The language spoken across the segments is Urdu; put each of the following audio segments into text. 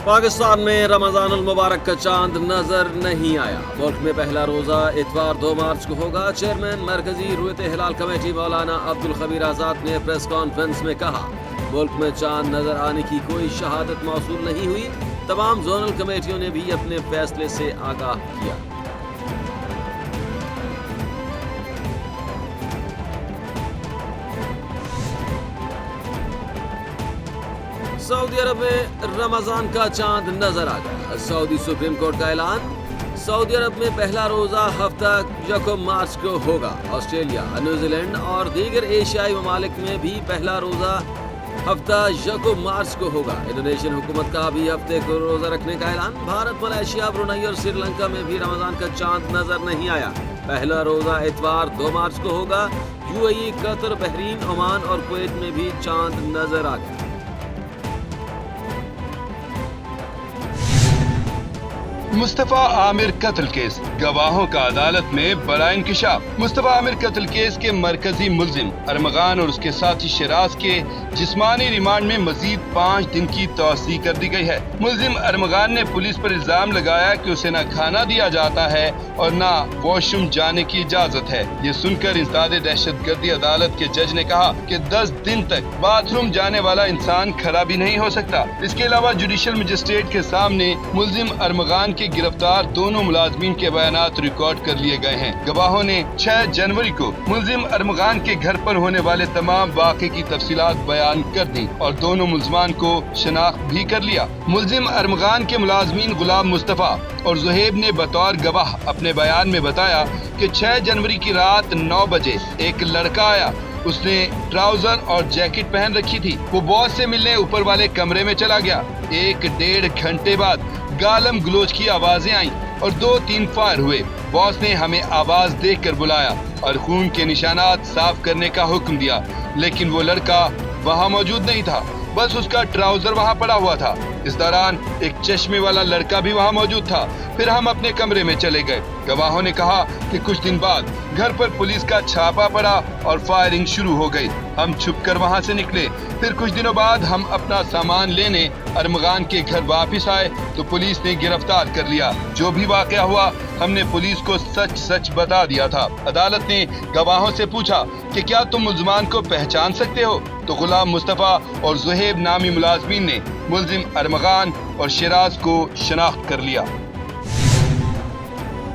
پاکستان میں رمضان المبارک کا چاند نظر نہیں آیا۔ ملک میں پہلا روزہ اتوار 2 مارچ کو ہوگا۔ چیئرمین مرکزی رؤیت ہلال کمیٹی مولانا عبدالخبیر آزاد نے پریس کانفرنس میں کہا، ملک میں چاند نظر آنے کی کوئی شہادت موصول نہیں ہوئی۔ تمام زونل کمیٹیوں نے بھی اپنے فیصلے سے آگاہ کیا۔ سعودی عرب میں رمضان کا چاند نظر آ گیا۔ سعودی سپریم کورٹ کا اعلان، سعودی عرب میں پہلا روزہ ہفتہ 1 مارچ کو ہوگا۔ آسٹریلیا، نیوزی لینڈ اور دیگر ایشیائی ممالک میں بھی پہلا روزہ ہفتہ 1 مارچ کو ہوگا۔ انڈونیشین حکومت کا بھی ہفتے کو روزہ رکھنے کا اعلان۔ بھارت، ملائیشیا، برونائی اور سری لنکا میں بھی رمضان کا چاند نظر نہیں آیا۔ پہلا روزہ اتوار 2 مارچ کو ہوگا۔ UAE، قطر، بحرین، عمان اور کویت میں بھی چاند نظر آ گیا۔ مصطفیٰ عامر قتل کیس، گواہوں کا عدالت میں بڑا انکشاف۔ مصطفیٰ عامر قتل کیس کے مرکزی ملزم ارمغان اور اس کے ساتھی شیراز کے جسمانی ریمانڈ میں مزید 5 دن کی توسیع کر دی گئی ہے۔ ملزم ارمغان نے پولیس پر الزام لگایا کہ اسے نہ کھانا دیا جاتا ہے اور نہ واش روم جانے کی اجازت ہے۔ یہ سن کر انسداد دہشت گردی عدالت کے جج نے کہا کہ 10 دن تک باتھ روم جانے والا انسان کھڑا بھی نہیں ہو سکتا۔ اس کے علاوہ جوڈیشل مجسٹریٹ کے سامنے ملزم ارمغان کے گرفتار دونوں ملازمین کے بیانات ریکارڈ کر لیے گئے ہیں۔ گواہوں نے 6 جنوری کو ملزم ارمغان کے گھر پر ہونے والے تمام واقعے کی تفصیلات بیان کر دی اور دونوں ملزمان کو شناخت بھی کر لیا۔ ملزم ارمغان کے ملازمین غلام مصطفیٰ اور زہیب نے بطور گواہ اپنے بیان میں بتایا کہ 6 جنوری کی رات 9 بجے ایک لڑکا آیا۔ اس نے ٹراؤزر اور جیکٹ پہن رکھی تھی۔ وہ باس سے ملنے اوپر والے کمرے میں چلا گیا۔ 1-1.5 گھنٹے بعد گالم گلوچ کی آوازیں آئیں اور 2-3 فائر ہوئے۔ باس نے ہمیں آواز دیکھ کر بلایا اور خون کے نشانات صاف کرنے کا حکم دیا، لیکن وہ لڑکا وہاں موجود نہیں تھا، بس اس کا ٹراؤزر وہاں پڑا ہوا تھا۔ اس دوران ایک چشمے والا لڑکا بھی وہاں موجود تھا۔ پھر ہم اپنے کمرے میں چلے گئے۔ گواہوں نے کہا کہ کچھ دن بعد گھر پر پولیس کا چھاپا پڑا اور فائرنگ شروع ہو گئی۔ ہم چھپ کر وہاں سے نکلے۔ پھر کچھ دنوں بعد ہم اپنا سامان لینے ارمغان کے گھر واپس آئے تو پولیس نے گرفتار کر لیا۔ جو بھی واقعہ ہوا ہم نے پولیس کو سچ بتا دیا تھا۔ عدالت نے گواہوں سے پوچھا کہ کیا تم ملزمان کو پہچان سکتے ہو؟ تو غلام مصطفیٰ اور زہیب نامی ملازمین نے ملزم ارمغان اور شیراز کو شناخت کر لیا۔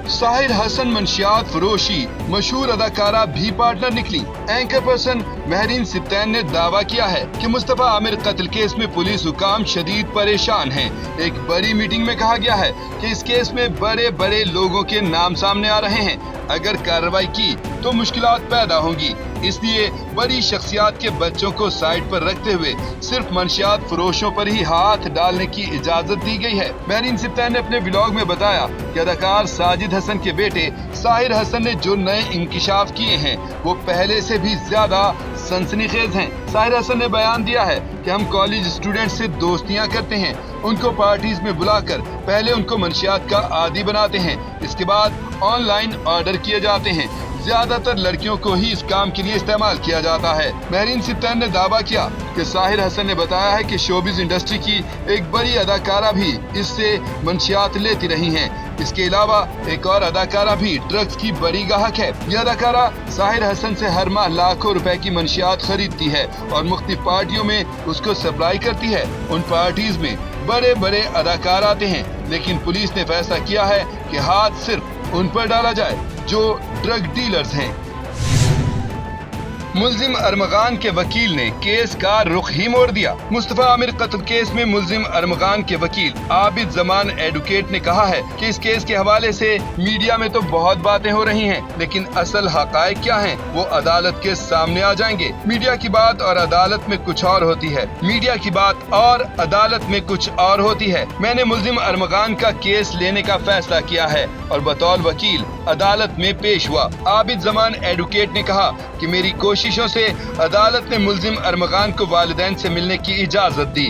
ساحر حسن منشیات فروشی، مشہور اداکارہ بھی پارٹنر نکلی۔ اینکر پرسن مہرین سبتین نے دعویٰ کیا ہے کہ مصطفیٰ عامر قتل کیس میں پولیس حکام شدید پریشان ہیں۔ ایک بڑی میٹنگ میں کہا گیا ہے کہ اس کیس میں بڑے لوگوں کے نام سامنے آ رہے ہیں۔ اگر کارروائی کی تو مشکلات پیدا ہوں گی، اس لیے بڑی شخصیات کے بچوں کو سائٹ پر رکھتے ہوئے صرف منشیات فروشوں پر ہی ہاتھ ڈالنے کی اجازت دی گئی ہے۔ مہرین سبتین نے اپنے بلاگ میں بتایا کہ اداکار ساجد حسن کے بیٹے ساحر حسن نے جو نئے انکشاف کیے ہیں وہ پہلے سے بھی زیادہ سنسنی خیز ہیں۔ ساحر حسن نے بیان دیا ہے کہ ہم کالج اسٹوڈنٹ سے دوستیاں کرتے ہیں، ان کو پارٹیز میں بلا کر پہلے ان کو منشیات کا عادی بناتے ہیں، اس کے بعد آن لائن آرڈر کیے جاتے ہیں۔ زیادہ تر لڑکیوں کو ہی اس کام کے لیے استعمال کیا جاتا ہے۔ مہرین سبتین نے دعویٰ کیا کہ ساحر حسن نے بتایا ہے کہ شوبز انڈسٹری کی ایک بڑی اداکارہ بھی اس سے منشیات لیتی رہی ہیں۔ اس کے علاوہ ایک اور اداکارہ بھی ڈرگز کی بڑی گاہک ہے۔ یہ اداکارہ ساحر حسن سے ہر ماہ لاکھوں روپے کی منشیات خریدتی ہے اور مختلف پارٹیوں میں اس کو سپلائی کرتی ہے۔ ان پارٹیز میں بڑے اداکار آتے ہیں، لیکن پولیس نے فیصلہ کیا ہے کہ ہاتھ صرف ان پر ڈالا جائے جو ڈرگ ڈیلرز ہیں۔ ملزم ارمغان کے وکیل نے کیس کا رخ ہی موڑ دیا۔ مصطفیٰ عامر قتل کیس میں ملزم ارمغان کے وکیل عابد زمان ایڈوکیٹ نے کہا ہے کہ اس کیس کے حوالے سے میڈیا میں تو بہت باتیں ہو رہی ہیں، لیکن اصل حقائق کیا ہیں وہ عدالت کے سامنے آ جائیں گے۔ میڈیا کی بات اور عدالت میں کچھ اور ہوتی ہے، میڈیا کی بات اور عدالت میں کچھ اور ہوتی ہے۔ میں نے ملزم ارمغان کا کیس لینے کا فیصلہ کیا ہے اور بطور وکیل عدالت میں پیش ہوا۔ عابد زمان ایڈوکیٹ نے کہا کہ میری کوششوں سے عدالت نے ملزم ارمغان کو والدین سے ملنے کی اجازت دی،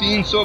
300